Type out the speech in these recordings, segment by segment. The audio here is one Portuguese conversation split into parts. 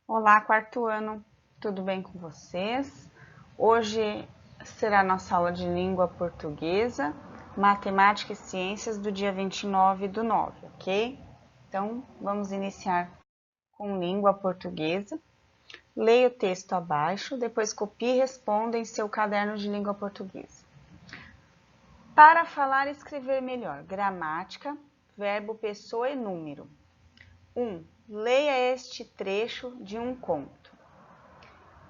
Olá, quarto ano, tudo bem com vocês? Hoje será nossa aula de língua portuguesa, matemática e ciências do dia 29/9, ok? Então, vamos iniciar com língua portuguesa. Leia o texto abaixo, depois copie e responda em seu caderno de língua portuguesa. Para falar e escrever melhor, gramática, verbo, pessoa e número. 1. Leia este trecho de um conto.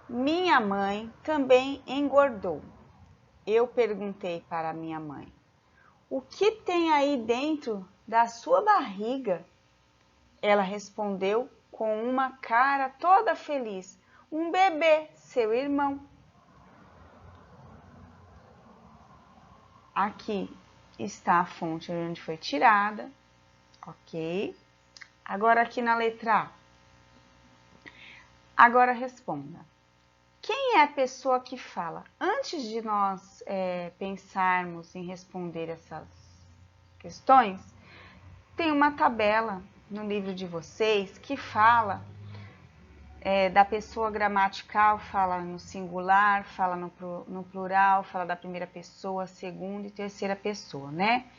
Minha mãe também engordou. Eu perguntei para minha mãe: o que tem aí dentro da sua barriga? Ela respondeu com uma cara toda feliz: um bebê, seu irmão. Aqui está a fonte onde foi tirada, ok? Agora aqui na letra A. Agora responda. Quem é a pessoa que fala? Antes de nós pensarmos em responder essas questões, tem uma tabela no livro de vocês que fala da pessoa gramatical, fala no singular, fala no plural, fala da primeira pessoa, segunda e terceira pessoa, né?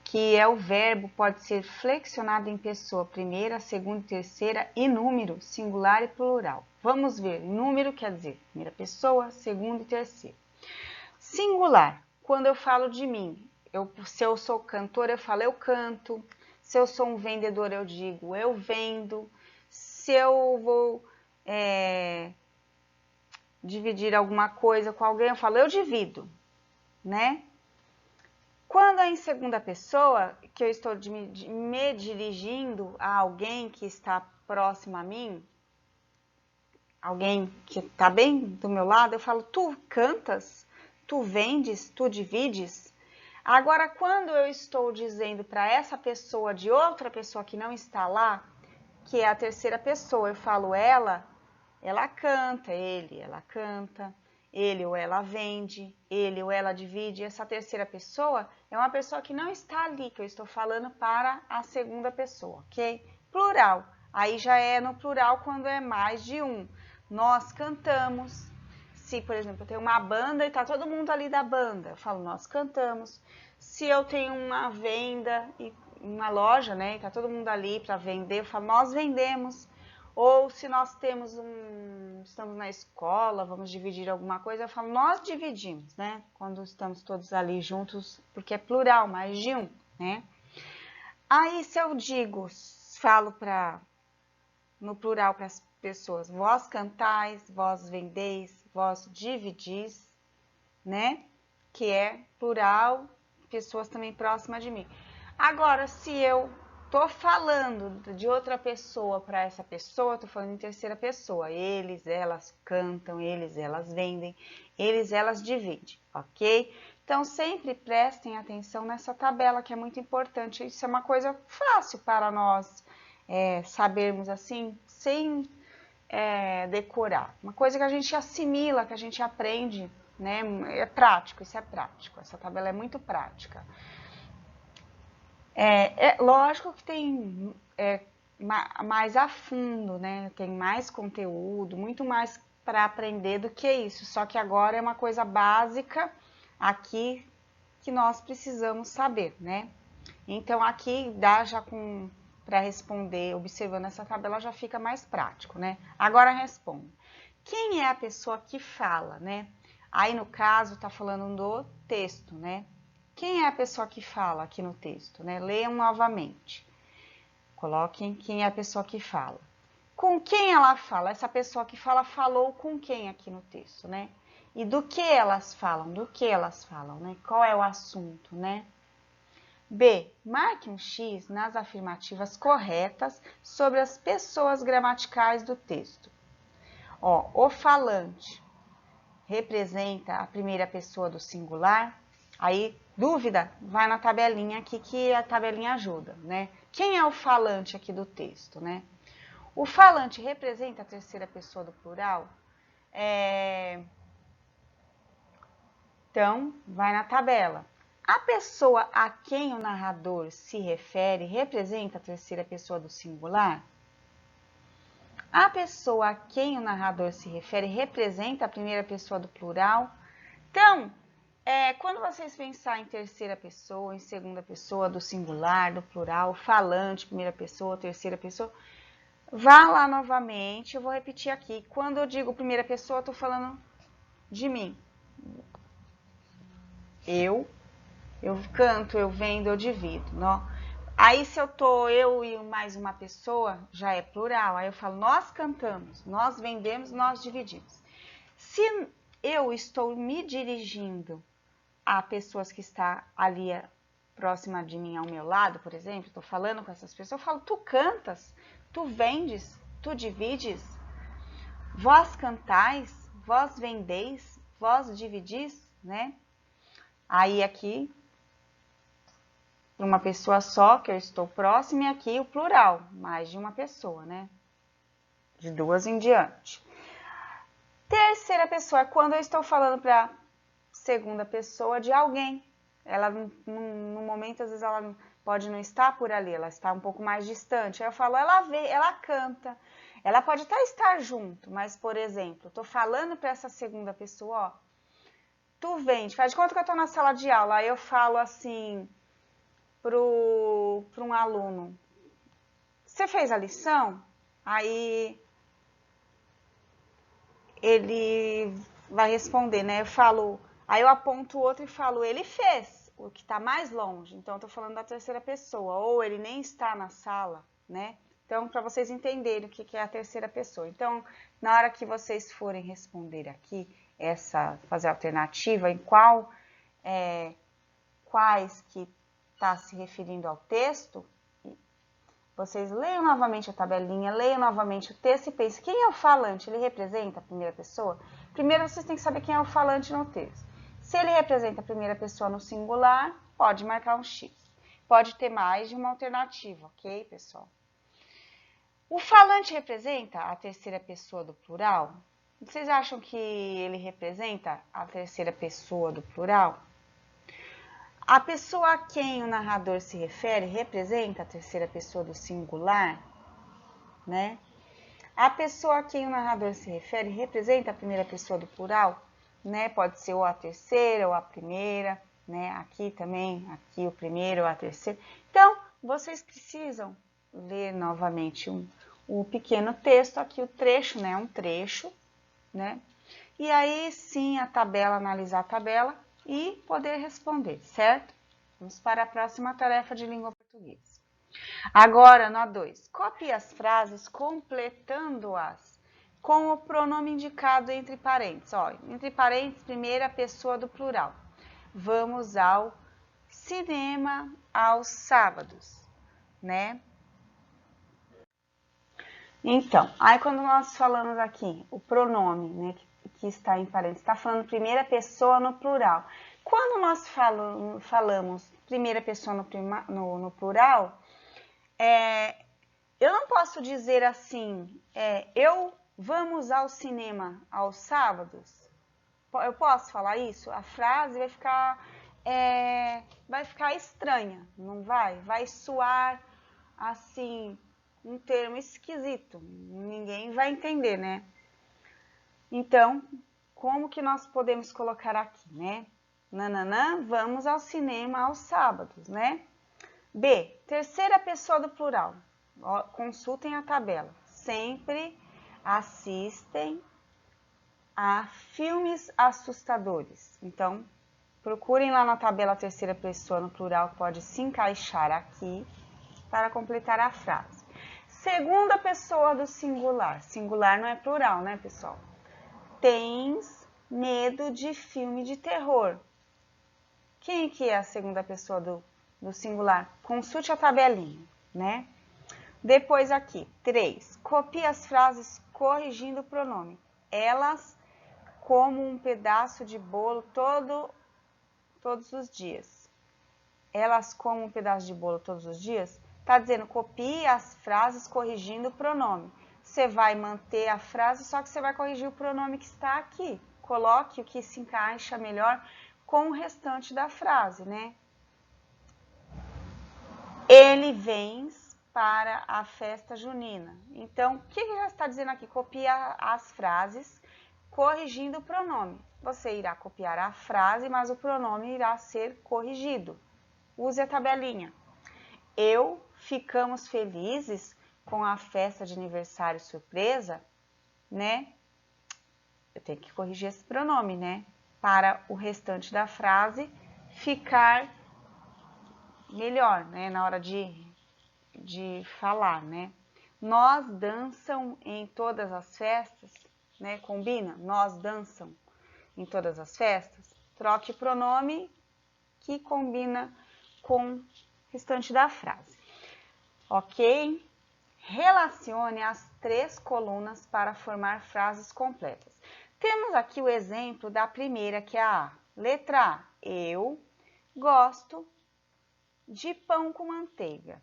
Que é o verbo, pode ser flexionado em pessoa primeira, segunda e terceira e número, singular e plural. Vamos ver, número quer dizer primeira pessoa, segunda e terceira. Singular, quando eu falo de mim, se eu sou cantor, eu falo eu canto. Se eu sou um vendedor, eu digo eu vendo. Se eu vou dividir alguma coisa com alguém, eu falo eu divido, né? Quando é em segunda pessoa, que eu estou me dirigindo a alguém que está próximo a mim, alguém que está bem do meu lado, eu falo tu cantas, tu vendes, tu divides. Agora, quando eu estou dizendo para essa pessoa de outra pessoa que não está lá, que é a terceira pessoa, eu falo ela canta, ela canta, ele ou ela vende, ele ou ela divide. Essa terceira pessoa é uma pessoa que não está ali, que eu estou falando para a segunda pessoa, ok? Plural. Aí já é no plural quando é mais de um. Nós cantamos. Se, por exemplo, eu tenho uma banda e tá todo mundo ali da banda, eu falo nós cantamos. Se eu tenho uma venda e uma loja, né, e tá todo mundo ali para vender, eu falo nós vendemos. Ou se nós estamos na escola, vamos dividir alguma coisa, eu falo nós dividimos, né? Quando estamos todos ali juntos, porque é plural, mais de um, né? Aí se eu falo no plural para as pessoas, vós cantais, vós vendeis, vós dividis, né? Que é plural, pessoas também próximas de mim. Agora, se eu tô falando de outra pessoa para essa pessoa, tô falando em terceira pessoa. Eles, elas cantam, eles, elas vendem, eles, elas dividem, ok? Então, sempre prestem atenção nessa tabela que é muito importante. Isso é uma coisa fácil para nós sabermos assim, sem decorar. Uma coisa que a gente assimila, que a gente aprende, né? É prático, isso é prático. Essa tabela é muito prática. É lógico que tem mais a fundo, né? Tem mais conteúdo, muito mais para aprender do que isso. Só que agora é uma coisa básica aqui que nós precisamos saber, né? Então aqui dá já para responder, observando essa tabela já fica mais prático, né? Agora responda. Quem é a pessoa que fala, né? Aí no caso tá falando do texto, né? Quem é a pessoa que fala aqui no texto, né? Leiam novamente. Coloquem quem é a pessoa que fala. Com quem ela fala? Essa pessoa que fala falou com quem aqui no texto, né? E do que elas falam? Do que elas falam, né? Qual é o assunto, né? B. Marque um X nas afirmativas corretas sobre as pessoas gramaticais do texto. Ó, o falante representa a primeira pessoa do singular. Aí, dúvida? Vai na tabelinha aqui que a tabelinha ajuda, né? Quem é o falante aqui do texto, né? O falante representa a terceira pessoa do plural? Então, vai na tabela. A pessoa a quem o narrador se refere representa a terceira pessoa do singular? A pessoa a quem o narrador se refere representa a primeira pessoa do plural. Então, quando vocês pensarem em terceira pessoa, em segunda pessoa, do singular, do plural, falante, primeira pessoa, terceira pessoa, vá lá novamente, eu vou repetir aqui. Quando eu digo primeira pessoa, eu estou falando de mim. Eu canto, eu vendo, eu divido. Não? Aí se eu tô eu e mais uma pessoa, já é plural. Aí eu falo, nós cantamos, nós vendemos, nós dividimos. Se eu estou me dirigindo a pessoas que estão ali próxima de mim, ao meu lado, por exemplo, estou falando com essas pessoas, eu falo, tu cantas, tu vendes, tu divides, vós cantais, vós vendeis, vós dividis, né? Aí aqui, para uma pessoa só, que eu estou próxima, e aqui o plural, mais de uma pessoa, né? De duas em diante. Terceira pessoa é quando eu estou falando para segunda pessoa de alguém. Ela, no momento, às vezes, ela pode não estar por ali, ela está um pouco mais distante. Aí eu falo, ela vê, ela canta. Ela pode até estar junto, mas, por exemplo, estou falando para essa segunda pessoa, ó, tu vende, faz de conta que eu estou na sala de aula, aí eu falo assim para um aluno, você fez a lição? Aí ele vai responder, né? Eu falo, aí eu aponto o outro e falo, ele fez, o que está mais longe. Então, eu estou falando da terceira pessoa, ou ele nem está na sala, né? Então, para vocês entenderem o que é a terceira pessoa. Então, na hora que vocês forem responder aqui, fazer a alternativa, em quais que está se referindo ao texto, vocês leiam novamente a tabelinha, leiam novamente o texto e pensem, quem é o falante? Ele representa a primeira pessoa? Primeiro vocês têm que saber quem é o falante no texto. Se ele representa a primeira pessoa no singular, pode marcar um X. Pode ter mais de uma alternativa, ok, pessoal? O falante representa a terceira pessoa do plural? Vocês acham que ele representa a terceira pessoa do plural? A pessoa a quem o narrador se refere representa a terceira pessoa do singular, né? A pessoa a quem o narrador se refere representa a primeira pessoa do plural, né? Pode ser ou a terceira ou a primeira, né? Aqui também, aqui o primeiro ou a terceira. Então, vocês precisam ler novamente o pequeno texto, aqui o trecho, né? Um trecho, né? E aí sim a tabela, analisar a tabela e poder responder, certo? Vamos para a próxima tarefa de língua portuguesa. Agora, no A2, copie as frases completando-as com o pronome indicado entre parênteses. Ó, entre parênteses, primeira pessoa do plural. Vamos ao cinema aos sábados, né? Então, aí quando nós falamos aqui, o pronome, né, que está em parênteses, está falando primeira pessoa no plural. Quando nós falamos primeira pessoa no plural, eu não posso dizer assim, vamos ao cinema aos sábados. Eu posso falar isso? A frase vai ficar estranha, não vai? Vai soar assim, um termo esquisito. Ninguém vai entender, né? Então, como que nós podemos colocar aqui, né? Nananã, vamos ao cinema aos sábados, né? B, terceira pessoa do plural. Consultem a tabela. Sempre assistem a filmes assustadores. Então, procurem lá na tabela a terceira pessoa no plural, pode se encaixar aqui para completar a frase. Segunda pessoa do singular. Singular não é plural, né, pessoal? Tens medo de filme de terror. Quem que é a segunda pessoa do singular? Consulte a tabelinha, né? Depois aqui, 3. Copie as frases corrigindo o pronome. Elas como um pedaço de bolo todos os dias. Elas comem um pedaço de bolo todos os dias? Está dizendo, copie as frases corrigindo o pronome. Você vai manter a frase, só que você vai corrigir o pronome que está aqui. Coloque o que se encaixa melhor com o restante da frase, né? Ele vem para a festa junina. Então, o que já está dizendo aqui? Copia as frases corrigindo o pronome. Você irá copiar a frase, mas o pronome irá ser corrigido. Use a tabelinha. Eu ficamos felizes com a festa de aniversário surpresa, né? Eu tenho que corrigir esse pronome, né? Para o restante da frase ficar melhor, né? Na hora de falar, né? Nós dançam em todas as festas, né? Combina? Nós dançam em todas as festas. Troque o pronome que combina com o restante da frase. Ok? Relacione as 3 colunas para formar frases completas. Temos aqui o exemplo da primeira, que é a A. Letra A. Eu gosto de pão com manteiga.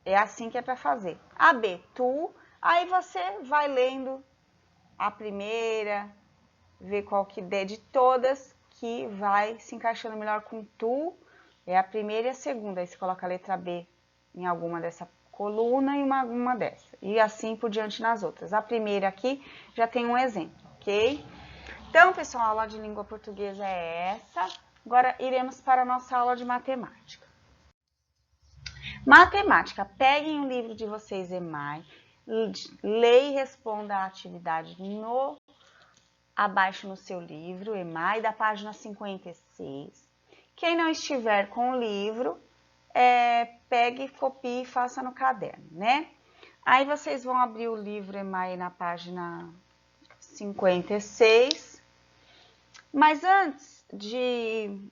É assim que é para fazer. A B. Tu. Aí você vai lendo a primeira, vê qual que der de todas, que vai se encaixando melhor com tu. É a primeira e a segunda. Aí você coloca a letra B em alguma dessa coluna e uma dessa. E assim por diante nas outras. A primeira aqui já tem um exemplo, ok? Então, pessoal, a aula de língua portuguesa é essa. Agora iremos para a nossa aula de matemática. Matemática. Peguem o livro de vocês, EMAI, leia e responda a atividade abaixo no seu livro, EMAI, da página 56. Quem não estiver com o livro, pegue, copie e faça no caderno, né? Aí vocês vão abrir o livro EMAI na página 56. Mas antes de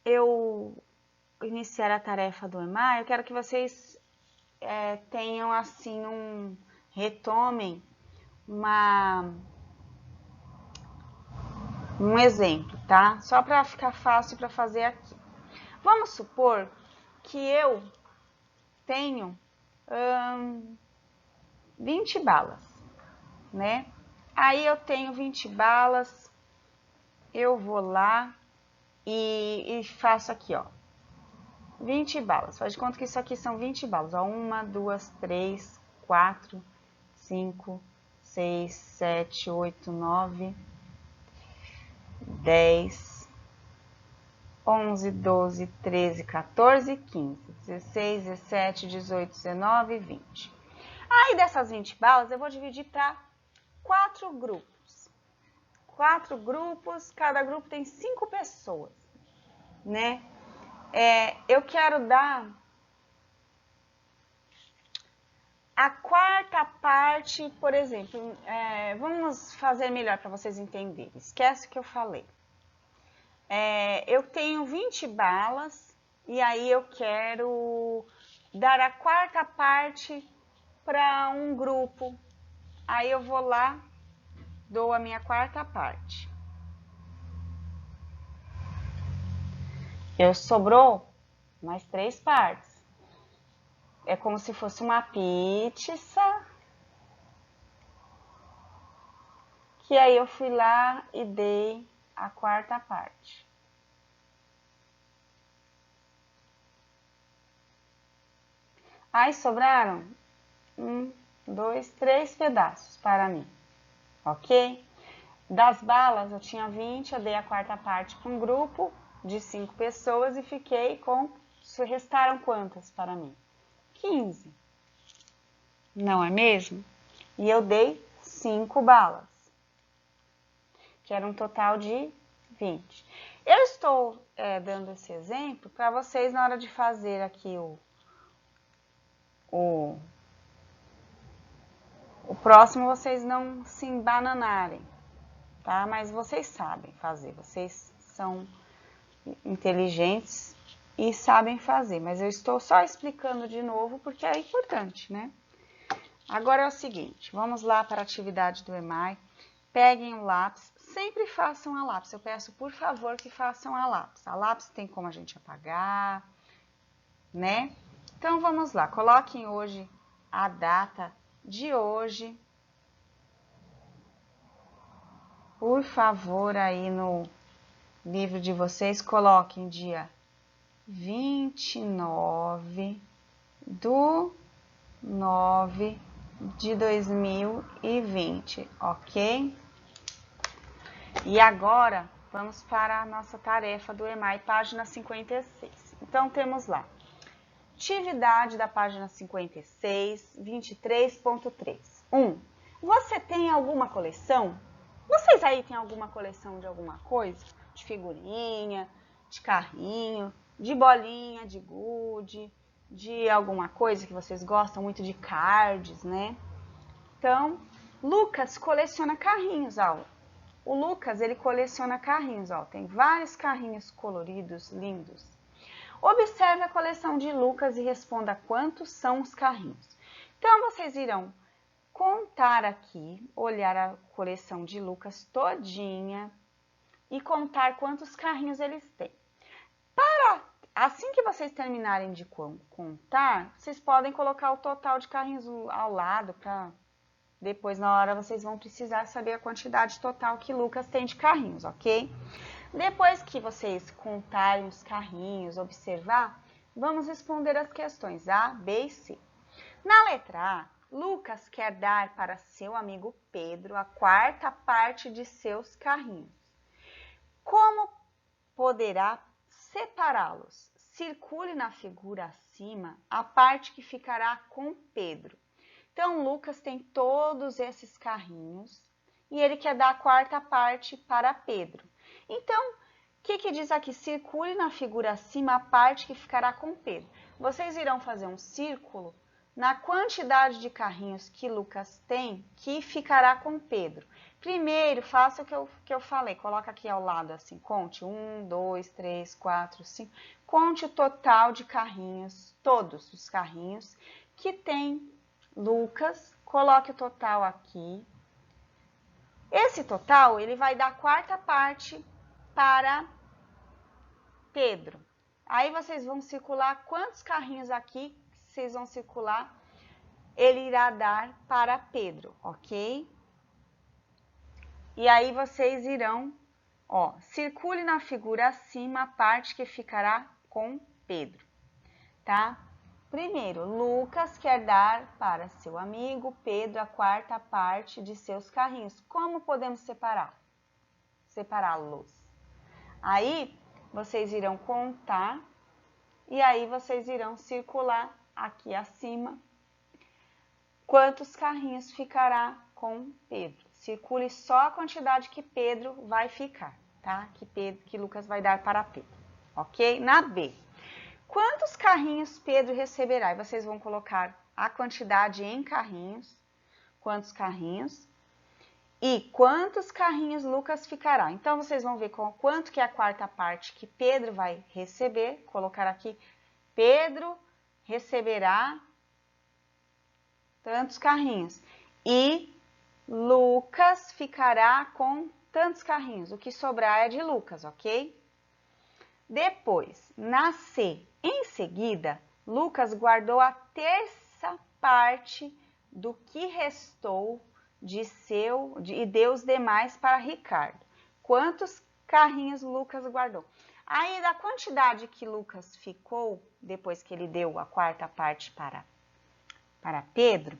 eu iniciar a tarefa do EMAI, eu quero que vocês tenham assim retomem um exemplo, tá? Só para ficar fácil para fazer aqui. Vamos supor que eu tenho 20 balas, né? Aí eu tenho 20 balas, eu vou lá e faço aqui, ó. 20 balas. Faz de conta que isso aqui são 20 balas. Ó, 1, 2, 3, 4, 5, 6, 7, 8, 9, 10, 11, 12, 13, 14, 15, 16, 17, 18, 19, 20. Aí dessas 20 balas eu vou dividir para 4 grupos. 4 grupos, cada grupo tem 5 pessoas, né? Eu quero dar a quarta parte, por exemplo, vamos fazer melhor para vocês entenderem. Esquece o que eu falei. Eu tenho 20 balas e aí eu quero dar a quarta parte para um grupo. Aí eu vou lá, dou a minha quarta parte. Sobrou mais 3 partes. É como se fosse uma pizza. Que aí eu fui lá e dei a quarta parte. Aí sobraram 1, 2, 3 pedaços para mim, ok? Das balas eu tinha 20, eu dei a quarta parte para um grupo de 5 pessoas e fiquei com... Restaram quantas para mim? 15. Não é mesmo? E eu dei 5 balas, que era um total de 20. Eu estou dando esse exemplo para vocês na hora de fazer aqui o próximo, vocês não se embananarem, tá? Mas vocês sabem fazer, vocês são inteligentes e sabem fazer, mas eu estou só explicando de novo porque é importante, né? Agora é o seguinte, vamos lá para a atividade do EMAI, peguem o lápis, sempre façam a lápis, eu peço por favor que façam a lápis tem como a gente apagar, né? Então vamos lá, coloquem hoje a data de hoje, por favor, aí no livro de vocês, coloquem dia 29 do 9 de 2020, ok? E agora, vamos para a nossa tarefa do EMAI, página 56. Então, temos lá, atividade da página 56, 23.3. 1. Você tem alguma coleção? Vocês aí têm alguma coleção de alguma coisa? De figurinha, de carrinho, de bolinha, de gude, de alguma coisa que vocês gostam muito, de cards, né? Então, Lucas coleciona carrinhos, ó. O Lucas, ele coleciona carrinhos, ó. Tem vários carrinhos coloridos, lindos. Observe a coleção de Lucas e responda quantos são os carrinhos. Então, vocês irão contar aqui, olhar a coleção de Lucas todinha e contar quantos carrinhos eles têm. Assim que vocês terminarem de contar, vocês podem colocar o total de carrinhos ao lado, para depois na hora vocês vão precisar saber a quantidade total que Lucas tem de carrinhos, ok? Depois que vocês contarem os carrinhos, observar, vamos responder as questões A, B e C. Na letra A, Lucas quer dar para seu amigo Pedro a quarta parte de seus carrinhos. Como poderá separá-los? Circule na figura acima a parte que ficará com Pedro. Então, Lucas tem todos esses carrinhos e ele quer dar a quarta parte para Pedro. Então, o que diz aqui? Circule na figura acima a parte que ficará com Pedro. Vocês irão fazer um círculo na quantidade de carrinhos que Lucas tem, que ficará com Pedro. Primeiro, faça o que eu falei. Coloca aqui ao lado assim, conte 1, 2, 3, 4, 5. Conte o total de carrinhos, todos os carrinhos que tem Lucas. Coloque o total aqui. Esse total, ele vai dar a quarta parte para Pedro. Aí vocês vão circular quantos carrinhos aqui vocês vão circular, ele irá dar para Pedro, ok? E aí vocês irão, ó, circule na figura acima a parte que ficará com Pedro, tá? Primeiro, Lucas quer dar para seu amigo Pedro a quarta parte de seus carrinhos. Como podemos separá-los? Aí, vocês irão contar e aí vocês irão circular aqui acima quantos carrinhos ficará com Pedro. Circule só a quantidade que Pedro vai ficar, tá? Que Lucas vai dar para Pedro, ok? Na B, quantos carrinhos Pedro receberá? E vocês vão colocar a quantidade em carrinhos, quantos carrinhos, e quantos carrinhos Lucas ficará. Então, vocês vão ver quanto que é a quarta parte que Pedro vai receber, colocar aqui, Pedro receberá tantos carrinhos. E Lucas ficará com tantos carrinhos. O que sobrar é de Lucas, ok? Depois, na C, em seguida, Lucas guardou a terça parte do que restou e deu os demais para Ricardo. Quantos carrinhos Lucas guardou? Aí, da quantidade que Lucas ficou, depois que ele deu a quarta parte para Pedro,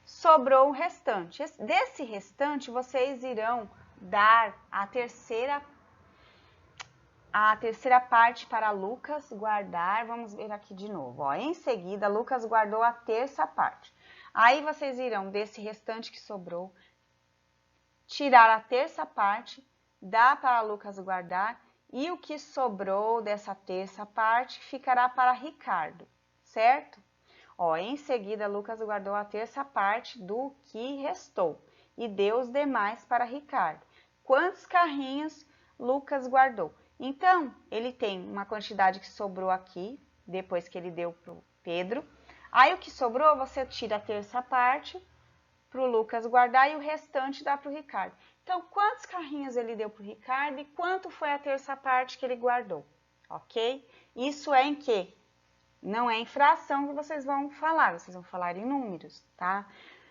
sobrou o restante. Desse restante, vocês irão dar a terceira parte para Lucas guardar. Vamos ver aqui de novo. Ó. Em seguida, Lucas guardou a terça parte. Aí, vocês irão, desse restante que sobrou, tirar a terça parte, dar para Lucas guardar, e o que sobrou dessa terça parte ficará para Ricardo, certo? Ó, em seguida, Lucas guardou a terça parte do que restou e deu os demais para Ricardo. Quantos carrinhos Lucas guardou? Então, ele tem uma quantidade que sobrou aqui, depois que ele deu para o Pedro. Aí, o que sobrou, você tira a terça parte para o Lucas guardar e o restante dá para o Ricardo. Então, quantos carrinhos ele deu para o Ricardo e quanto foi a terça parte que ele guardou, ok? Isso é em quê? Não é em fração que vocês vão falar em números, tá?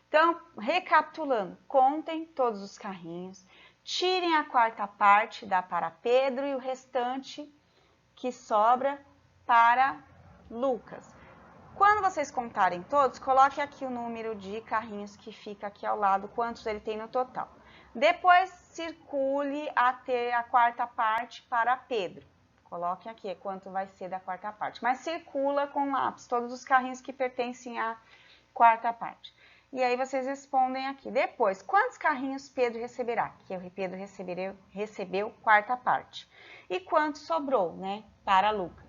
Então, recapitulando, contem todos os carrinhos, tirem a quarta parte, dá para Pedro, e o restante que sobra para Lucas. Quando vocês contarem todos, coloque aqui o número de carrinhos que fica aqui ao lado, quantos ele tem no total. Depois, circule até a quarta parte para Pedro. Coloquem aqui quanto vai ser da quarta parte. Mas circula com lápis todos os carrinhos que pertencem à quarta parte. E aí vocês respondem aqui. Depois, quantos carrinhos Pedro receberá? Que Pedro recebeu quarta parte. E quanto sobrou, né, para Lucas?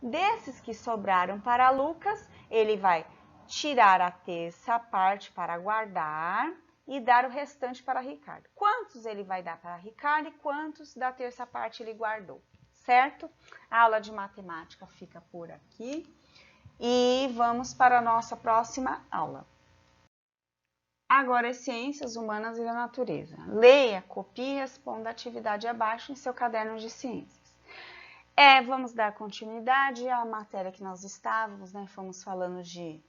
Desses que sobraram para Lucas, ele vai tirar a terça parte para guardar e dar o restante para Ricardo. Quantos ele vai dar para Ricardo e quantos da terça parte ele guardou, certo? A aula de matemática fica por aqui e vamos para a nossa próxima aula. Agora é Ciências Humanas e da Natureza. Leia, copie e responda a atividade abaixo em seu caderno de ciências. Vamos dar continuidade à matéria que nós estávamos, né? Fomos falando de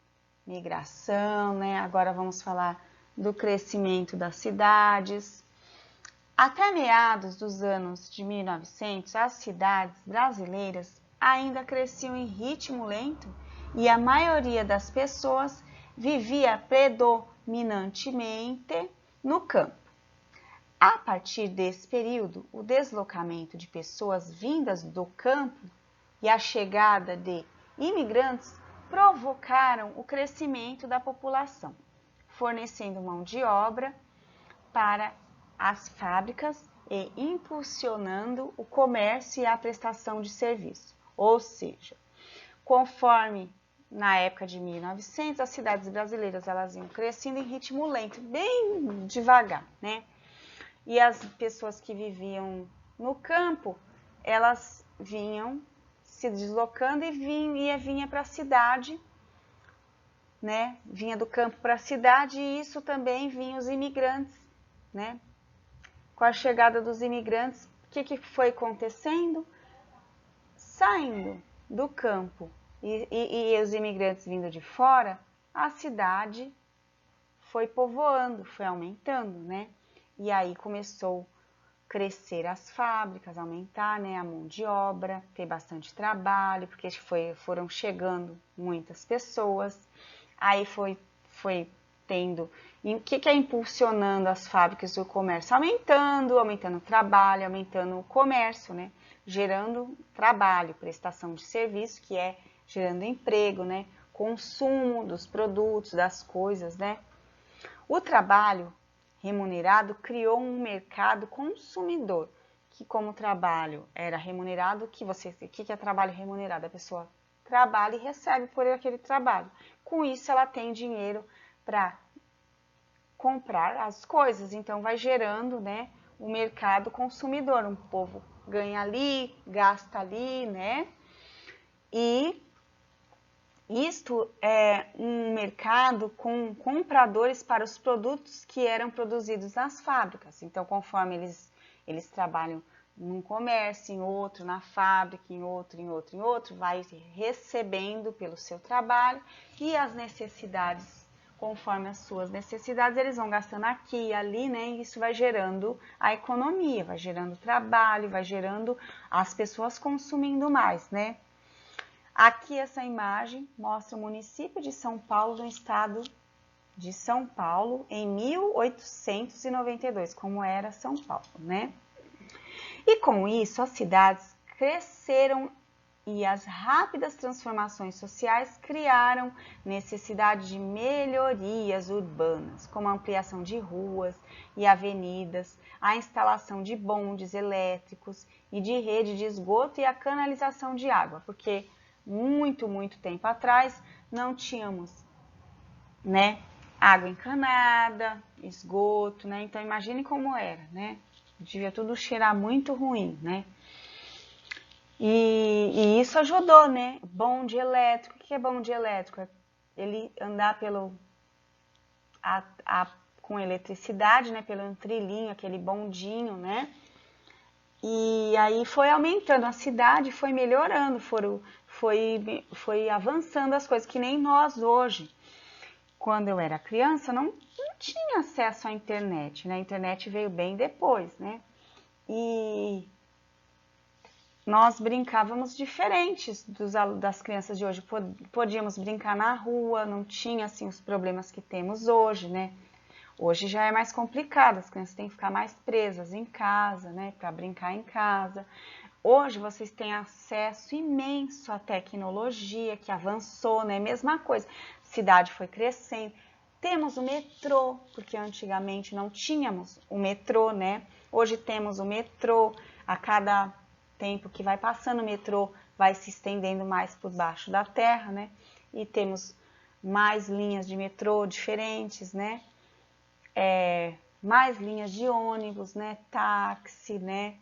migração, né? Agora vamos falar do crescimento das cidades. Até meados dos anos de 1900, as cidades brasileiras ainda cresciam em ritmo lento e a maioria das pessoas vivia predominantemente no campo. A partir desse período, o deslocamento de pessoas vindas do campo e a chegada de imigrantes provocaram o crescimento da população, fornecendo mão de obra para as fábricas e impulsionando o comércio e a prestação de serviço. Ou seja, conforme na época de 1900, as cidades brasileiras elas iam crescendo em ritmo lento, bem devagar, né? E as pessoas que viviam no campo, elas vinham se deslocando e vinha para a cidade, né? Vinha do campo para a cidade e isso também vinha os imigrantes, né? Com a chegada dos imigrantes, o que foi acontecendo? Saindo do campo e os imigrantes vindo de fora, a cidade foi povoando, foi aumentando, né? E aí começou a crescer as fábricas, aumentar, né, a mão de obra, ter bastante trabalho, porque foram chegando muitas pessoas. Aí foi tendo, o que é impulsionando as fábricas do comércio? Aumentando o trabalho, aumentando o comércio, né? Gerando trabalho, prestação de serviço, que é gerando emprego, né? Consumo dos produtos, das coisas, né? O trabalho remunerado criou um mercado consumidor, que como o trabalho era remunerado, o que é trabalho remunerado? A pessoa trabalha e recebe por aquele trabalho. Com isso, ela tem dinheiro para comprar as coisas, então vai gerando, né, o mercado consumidor. Um povo ganha ali, gasta ali, né? E isto é um mercado com compradores para os produtos que eram produzidos nas fábricas. Então, conforme eles trabalham num comércio, em outro, na fábrica, em outro, vai recebendo pelo seu trabalho e as necessidades, conforme as suas necessidades, eles vão gastando aqui e ali, né? E isso vai gerando a economia, vai gerando trabalho, vai gerando as pessoas consumindo mais, né? Aqui essa imagem mostra o município de São Paulo, no estado de São Paulo, em 1892, como era São Paulo, né? E com isso, as cidades cresceram e as rápidas transformações sociais criaram necessidade de melhorias urbanas, como a ampliação de ruas e avenidas, a instalação de bondes elétricos e de rede de esgoto e a canalização de água, porque muito tempo atrás não tínhamos, né, água encanada, esgoto, né? Então imagine como era, né? Devia tudo cheirar muito ruim, né? E isso ajudou, né? Bonde elétrico. O que é bonde elétrico? É ele andar com eletricidade, né? Pelo trilhinho, aquele bondinho, né? E aí foi aumentando a cidade, foi melhorando, foi avançando as coisas, que nem nós hoje. Quando eu era criança, não tinha acesso à internet, né? A internet veio bem depois, né? E nós brincávamos diferentes das crianças de hoje. Podíamos brincar na rua, não tinha assim os problemas que temos hoje, né? Hoje já é mais complicado, as crianças têm que ficar mais presas em casa, né? Para brincar em casa. Hoje vocês têm acesso imenso à tecnologia que avançou, né? Mesma coisa, a cidade foi crescendo. Temos o metrô, porque antigamente não tínhamos o metrô, né? Hoje temos o metrô, a cada tempo que vai passando o metrô vai se estendendo mais por baixo da terra, né? E temos mais linhas de metrô diferentes, né? Mais linhas de ônibus, né? Táxi, né?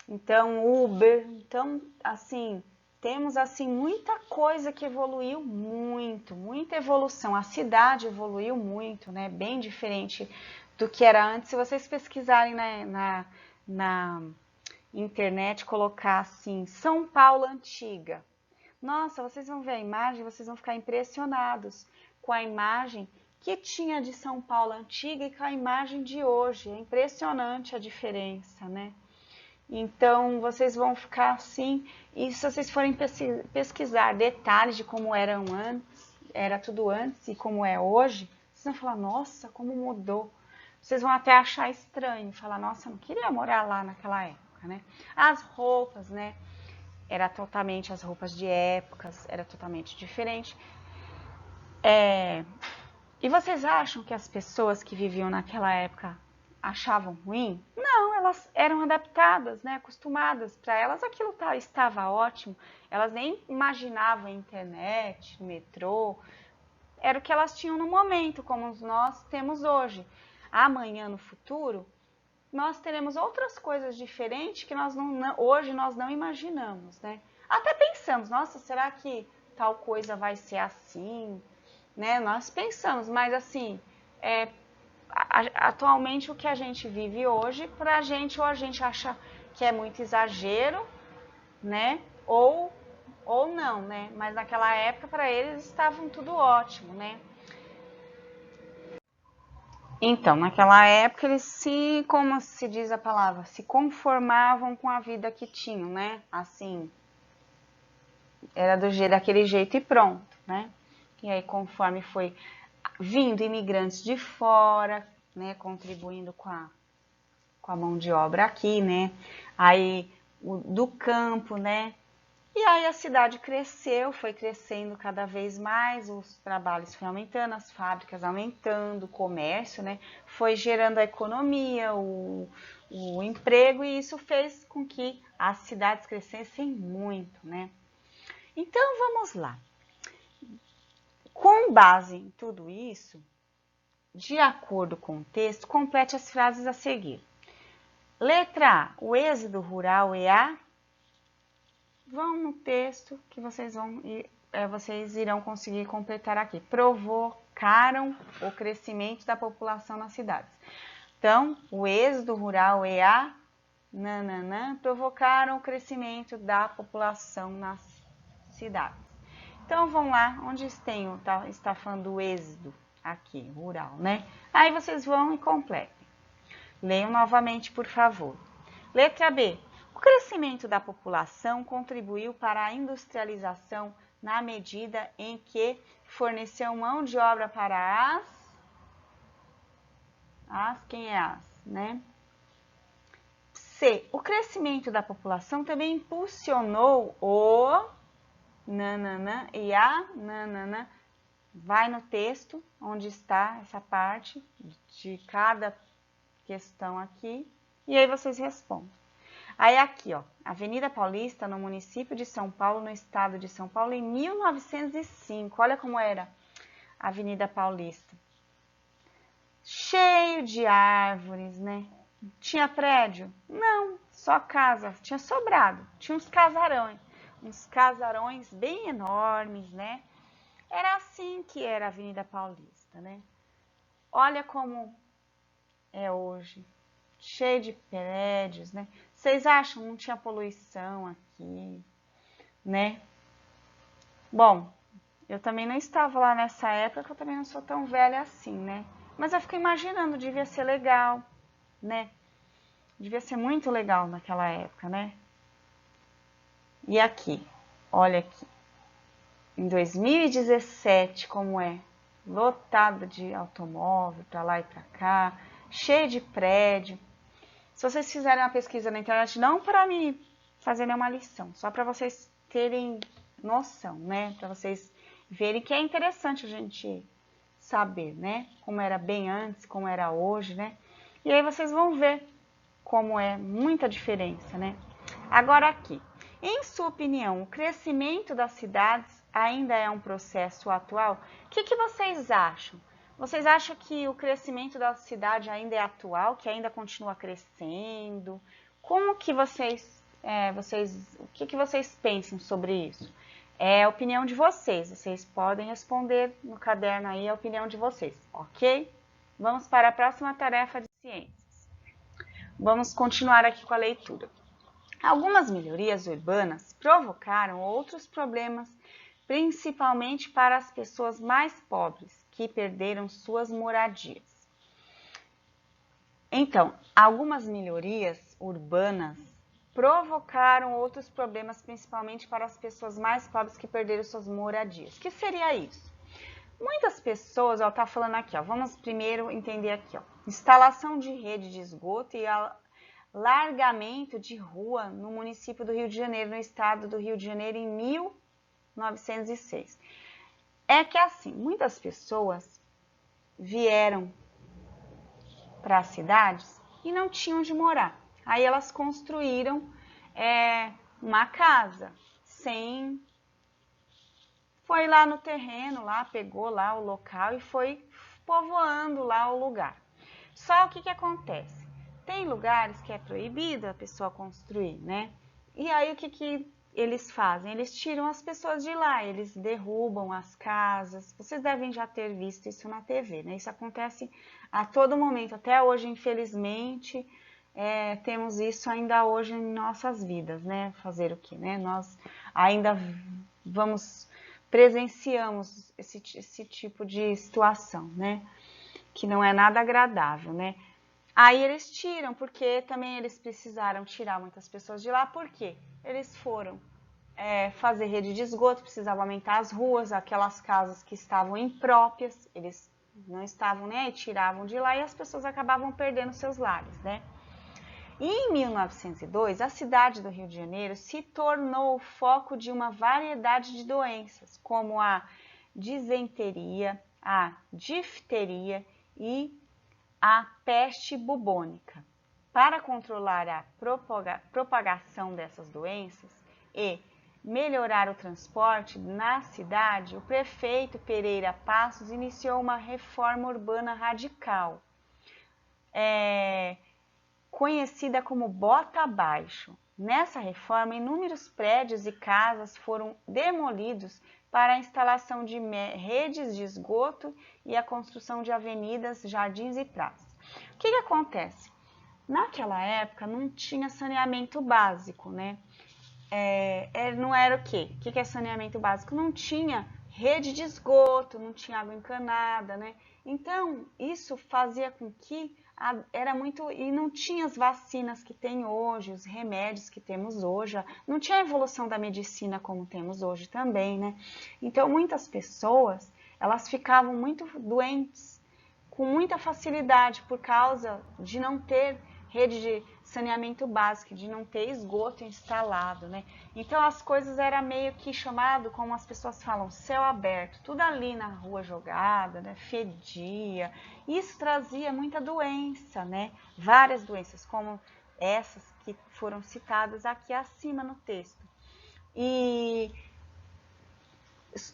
Então, Uber. Então, assim, temos assim muita coisa que evoluiu muito, muita evolução. A cidade evoluiu muito, né? Bem diferente do que era antes. Se vocês pesquisarem na internet, colocar assim, São Paulo Antiga. Nossa, vocês vão ver a imagem, vocês vão ficar impressionados com a imagem que tinha de São Paulo Antiga e com a imagem de hoje. É impressionante a diferença, né? Então, vocês vão ficar assim, e se vocês forem pesquisar detalhes de como eram antes, era tudo antes e como é hoje, vocês vão falar, nossa, como mudou. Vocês vão até achar estranho, falar, nossa, eu não queria morar lá naquela época, né? As roupas, né? Era totalmente, as roupas de épocas, era totalmente diferente. E vocês acham que as pessoas que viviam naquela época achavam ruim? Não, elas eram adaptadas, né, acostumadas. Para elas aquilo estava ótimo. Elas nem imaginavam a internet, o metrô. Era o que elas tinham no momento, como nós temos hoje. Amanhã, no futuro, nós teremos outras coisas diferentes que hoje nós não imaginamos, né? Até pensamos, nossa, será que tal coisa vai ser assim? Né? Nós pensamos, mas assim, atualmente o que a gente vive hoje, pra gente, ou a gente acha que é muito exagero, né? Ou não, né? Mas naquela época, para eles, estavam tudo ótimo, né? Então, naquela época, eles como se diz a palavra, se conformavam com a vida que tinham, né? Assim, era daquele jeito e pronto, né? E aí, conforme foi vindo imigrantes de fora, né, contribuindo com a mão de obra aqui, né, aí do campo, né, e aí a cidade cresceu, foi crescendo cada vez mais, os trabalhos foram aumentando, as fábricas aumentando, o comércio, né, foi gerando a economia, o emprego, e isso fez com que as cidades crescessem muito, né. Então, vamos lá. Com base em tudo isso, de acordo com o texto, complete as frases a seguir. Letra A, o êxodo rural e a... Vão no texto que vocês irão conseguir completar aqui. Provocaram o crescimento da população nas cidades. Então, o êxodo rural e a... provocaram o crescimento da população nas cidades. Então, vamos lá, onde está falando do êxodo? Aqui, rural, né? Aí vocês vão e completem. Leiam novamente, por favor. Letra B. O crescimento da população contribuiu para a industrialização na medida em que forneceu mão de obra para quem é né? C. O crescimento da população também impulsionou o e a vai no texto onde está essa parte de cada questão aqui e aí vocês respondem. Aí aqui, ó, Avenida Paulista, no município de São Paulo, no estado de São Paulo, em 1905. Olha como era a Avenida Paulista. Cheio de árvores, né? Tinha prédio? Não, só casa. Tinha sobrado. Tinha uns casarões bem enormes, né? Era assim que era a Avenida Paulista, né? Olha como é hoje, cheio de prédios, né? Vocês acham que não tinha poluição aqui, né? Bom, eu também não estava lá nessa época, eu também não sou tão velha assim, né? Mas eu fico imaginando, devia ser legal, né? Devia ser muito legal naquela época, né? E aqui, olha aqui, em 2017, como é lotado de automóvel para lá e para cá, cheio de prédio. Se vocês fizerem uma pesquisa na internet, não para me fazer nenhuma lição, só para vocês terem noção, né? Para vocês verem que é interessante a gente saber, né? Como era bem antes, como era hoje, né? E aí vocês vão ver como é muita diferença, né? Agora aqui, em sua opinião, o crescimento das cidades ainda é um processo atual? O que vocês acham? Vocês acham que o crescimento da cidade ainda é atual, que ainda continua crescendo? Como que o que vocês pensam sobre isso? É a opinião de vocês, vocês podem responder no caderno aí a opinião de vocês, ok? Vamos para a próxima tarefa de ciências. Vamos continuar aqui com a leitura. Algumas melhorias urbanas provocaram outros problemas, principalmente para as pessoas mais pobres, que perderam suas moradias. Então, algumas melhorias urbanas provocaram outros problemas, principalmente para as pessoas mais pobres que perderam suas moradias. O que seria isso? Muitas pessoas, tá falando aqui, vamos primeiro entender aqui, instalação de rede de esgoto e alargamento de rua no município do Rio de Janeiro, no estado do Rio de Janeiro, em 1906. É que assim, muitas pessoas vieram para as cidades e não tinham onde morar. Aí elas construíram uma casa foi lá no terreno, lá pegou lá o local e foi povoando lá o lugar. Só o que acontece? Tem lugares que é proibido a pessoa construir, né? E aí o que eles fazem? Eles tiram as pessoas de lá, eles derrubam as casas. Vocês devem já ter visto isso na TV, né? Isso acontece a todo momento. Até hoje, infelizmente, temos isso ainda hoje em nossas vidas, né? Fazer o quê, né? Nós ainda presenciamos esse tipo de situação, né? Que não é nada agradável, né? Aí eles tiram, porque também eles precisaram tirar muitas pessoas de lá, porque eles foram fazer rede de esgoto, precisavam aumentar as ruas, aquelas casas que estavam impróprias, eles não estavam nem aí, tiravam de lá e as pessoas acabavam perdendo seus lares, né? E em 1902, a cidade do Rio de Janeiro se tornou o foco de uma variedade de doenças, como a disenteria, a difteria e a peste bubônica. Para controlar a propagação dessas doenças e melhorar o transporte na cidade, o prefeito Pereira Passos iniciou uma reforma urbana radical, conhecida como Bota Abaixo. Nessa reforma, inúmeros prédios e casas foram demolidos para a instalação de redes de esgoto e a construção de avenidas, jardins e praças. O que acontece? Naquela época não tinha saneamento básico, né? Não era o quê? O que é saneamento básico? Não tinha rede de esgoto, não tinha água encanada, né? Então, isso fazia com que e não tinha as vacinas que tem hoje, os remédios que temos hoje, não tinha a evolução da medicina como temos hoje também, né? Então, muitas pessoas, elas ficavam muito doentes com muita facilidade por causa de não ter rede de saneamento básico, de não ter esgoto instalado, né? Então as coisas era meio que chamado, como as pessoas falam, céu aberto, tudo ali na rua jogada, né? Fedia. Isso trazia muita doença, né? Várias doenças, como essas que foram citadas aqui acima no texto. E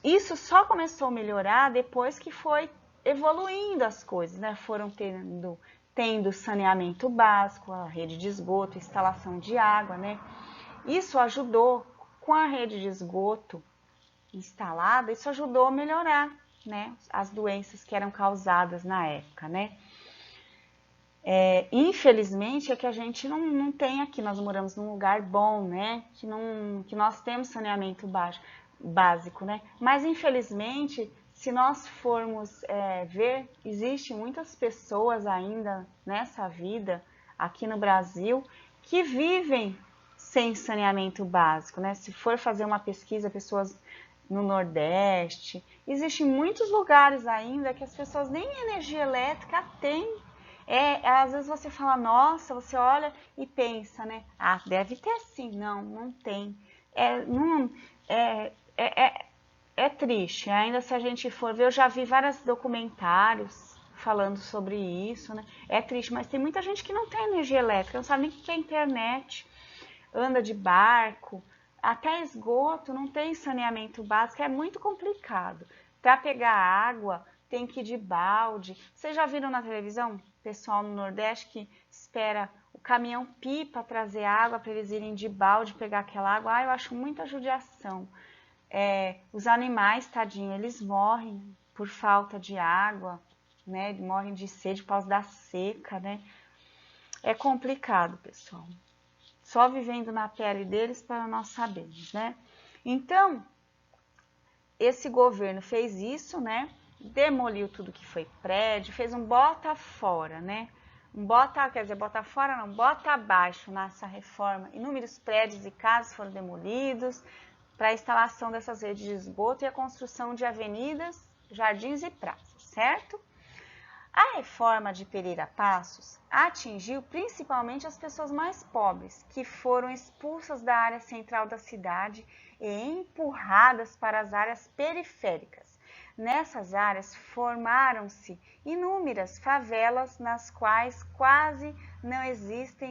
isso só começou a melhorar depois que foi evoluindo as coisas, né? Foram tendo saneamento básico, a rede de esgoto, instalação de água, né? Isso ajudou, com a rede de esgoto instalada, isso ajudou a melhorar, né? As doenças que eram causadas na época, né? Infelizmente é que a gente não tem aqui, nós moramos num lugar bom, né? Que nós temos saneamento básico, né? Mas infelizmente, se nós formos ver, existem muitas pessoas ainda nessa vida aqui no Brasil que vivem sem saneamento básico, né? Se for fazer uma pesquisa, pessoas no Nordeste, existem muitos lugares ainda que as pessoas nem energia elétrica têm. Às vezes você fala, nossa, você olha e pensa, né? Ah, deve ter sim. Não, não tem. É triste. Ainda se a gente for ver, eu já vi vários documentários falando sobre isso, né? É triste, mas tem muita gente que não tem energia elétrica, não sabe nem o que é internet, anda de barco, até esgoto, não tem saneamento básico, é muito complicado. Para pegar água, tem que ir de balde. Vocês já viram na televisão, pessoal no Nordeste que espera o caminhão pipa trazer água para eles irem de balde pegar aquela água? Ah, eu acho muita judiação. Os animais, tadinho, eles morrem por falta de água, né? Morrem de sede por causa da seca, né? É complicado, pessoal. Só vivendo na pele deles para nós sabermos, né? Então, esse governo fez isso, né? Demoliu tudo que foi prédio, fez um bota fora, né? Bota fora não, bota abaixo nessa reforma. Inúmeros prédios e casas foram demolidos para a instalação dessas redes de esgoto e a construção de avenidas, jardins e praças, certo? A reforma de Pereira Passos atingiu principalmente as pessoas mais pobres, que foram expulsas da área central da cidade e empurradas para as áreas periféricas. Nessas áreas formaram-se inúmeras favelas, nas quais quase não existe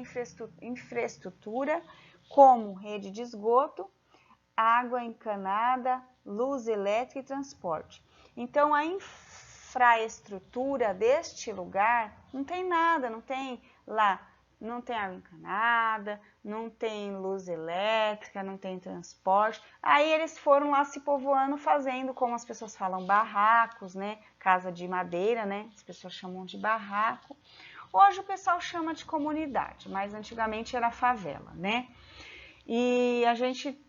infraestrutura, como rede de esgoto, água encanada, luz elétrica e transporte. Então, a infraestrutura deste lugar não tem nada, não tem água encanada, não tem luz elétrica, não tem transporte. Aí eles foram lá se povoando, fazendo, como as pessoas falam, barracos, né? Casa de madeira, né? As pessoas chamam de barraco. Hoje o pessoal chama de comunidade, mas antigamente era favela, né? E a gente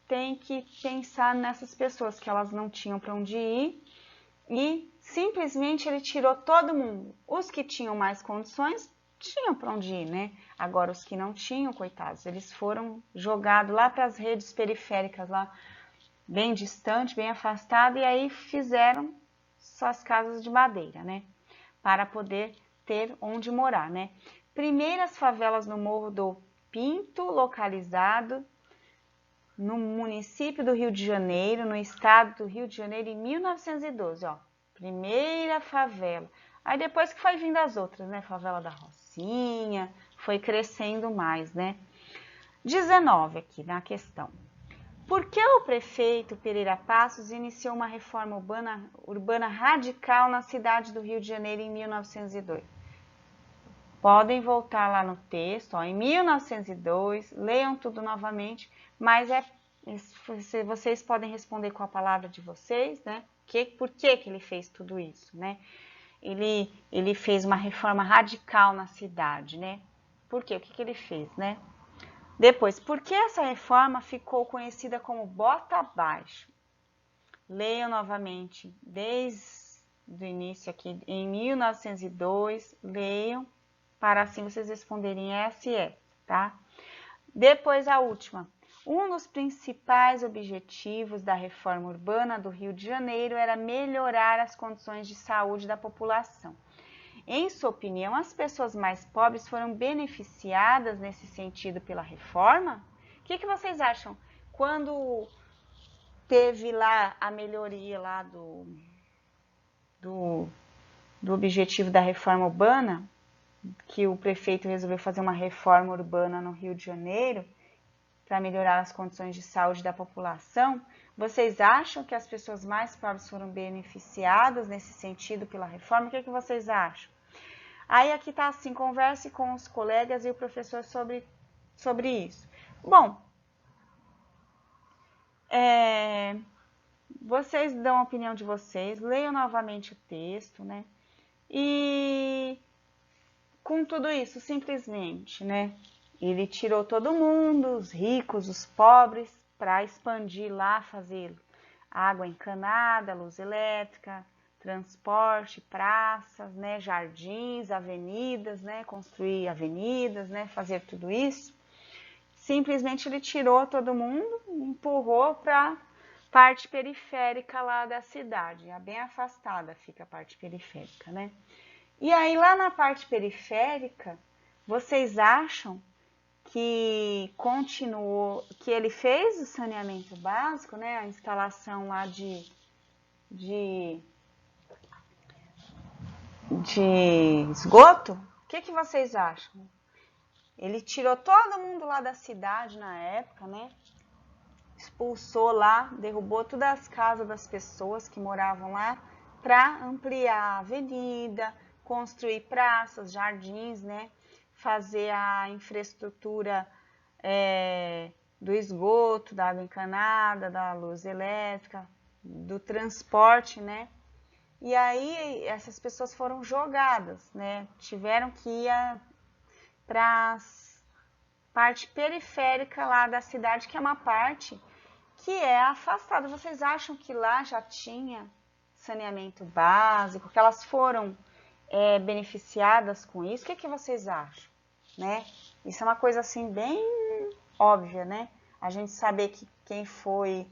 tem que pensar nessas pessoas que elas não tinham para onde ir e simplesmente ele tirou todo mundo. Os que tinham mais condições tinham para onde ir, né? Agora os que não tinham, coitados, eles foram jogados lá para as redes periféricas, lá bem distante, bem afastado, e aí fizeram suas casas de madeira, né? Para poder ter onde morar, né? Primeiras favelas no Morro do Pinto, localizado no município do Rio de Janeiro, no estado do Rio de Janeiro, em 1912, ó, primeira favela. Aí depois que foi vindo as outras, né, favela da Rocinha, foi crescendo mais, né. 19 aqui na questão. Por que o prefeito Pereira Passos iniciou uma reforma urbana radical na cidade do Rio de Janeiro em 1902? Podem voltar lá no texto, ó, em 1902, leiam tudo novamente, mas vocês podem responder com a palavra de vocês, né? Por que ele fez tudo isso, né? Ele fez uma reforma radical na cidade, né? Por quê? O que ele fez, né? Depois, por que essa reforma ficou conhecida como bota abaixo? Leiam novamente, desde o início aqui, em 1902, leiam, para assim vocês responderem essa e essa, tá? Depois a última. Um dos principais objetivos da reforma urbana do Rio de Janeiro era melhorar as condições de saúde da população. Em sua opinião, as pessoas mais pobres foram beneficiadas nesse sentido pela reforma? O que vocês acham? Quando teve lá a melhoria lá do objetivo da reforma urbana, que o prefeito resolveu fazer uma reforma urbana no Rio de Janeiro para melhorar as condições de saúde da população, vocês acham que as pessoas mais pobres foram beneficiadas nesse sentido pela reforma? O que vocês acham? Aí aqui está assim, converse com os colegas e o professor sobre isso. Bom, vocês dão a opinião de vocês, leiam novamente o texto, né? E com tudo isso, simplesmente, né? Ele tirou todo mundo, os ricos, os pobres, para expandir lá, fazer água encanada, luz elétrica, transporte, praças, né? Jardins, avenidas, né? Construir avenidas, né? Fazer tudo isso. simplesmente ele tirou todo mundo, empurrou para parte periférica lá da cidade, bem afastada fica a parte periférica, né? E aí lá na parte periférica, vocês acham que continuou, que ele fez o saneamento básico, né? A instalação lá de esgoto? O que vocês acham? Ele tirou todo mundo lá da cidade na época, né? Expulsou lá, derrubou todas as casas das pessoas que moravam lá para ampliar a avenida, construir praças, jardins, né? Fazer a infraestrutura do esgoto, da água encanada, da luz elétrica, do transporte, né? E aí essas pessoas foram jogadas, né? Tiveram que ir para a parte periférica lá da cidade, que é uma parte que é afastada. Vocês acham que lá já tinha saneamento básico, que elas foram beneficiadas com isso? O que vocês acham, né? Isso é uma coisa assim bem óbvia, né? A gente saber que quem foi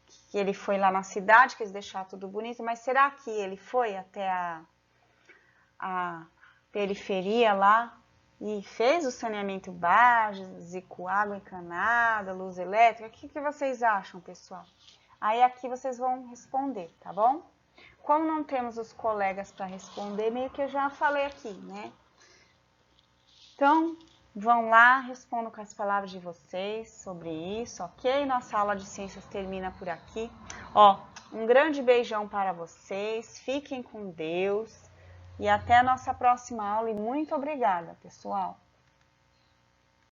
que ele foi lá na cidade, quis deixar tudo bonito, mas será que ele foi até a periferia lá e fez o saneamento básico, água encanada, luz elétrica? O que vocês acham, pessoal? Aí aqui vocês vão responder, tá bom? Como não temos os colegas para responder, meio que eu já falei aqui, né? Então, vão lá, respondam com as palavras de vocês sobre isso, ok? Nossa aula de ciências termina por aqui. Ó, um grande beijão para vocês, fiquem com Deus e até a nossa próxima aula e muito obrigada, pessoal!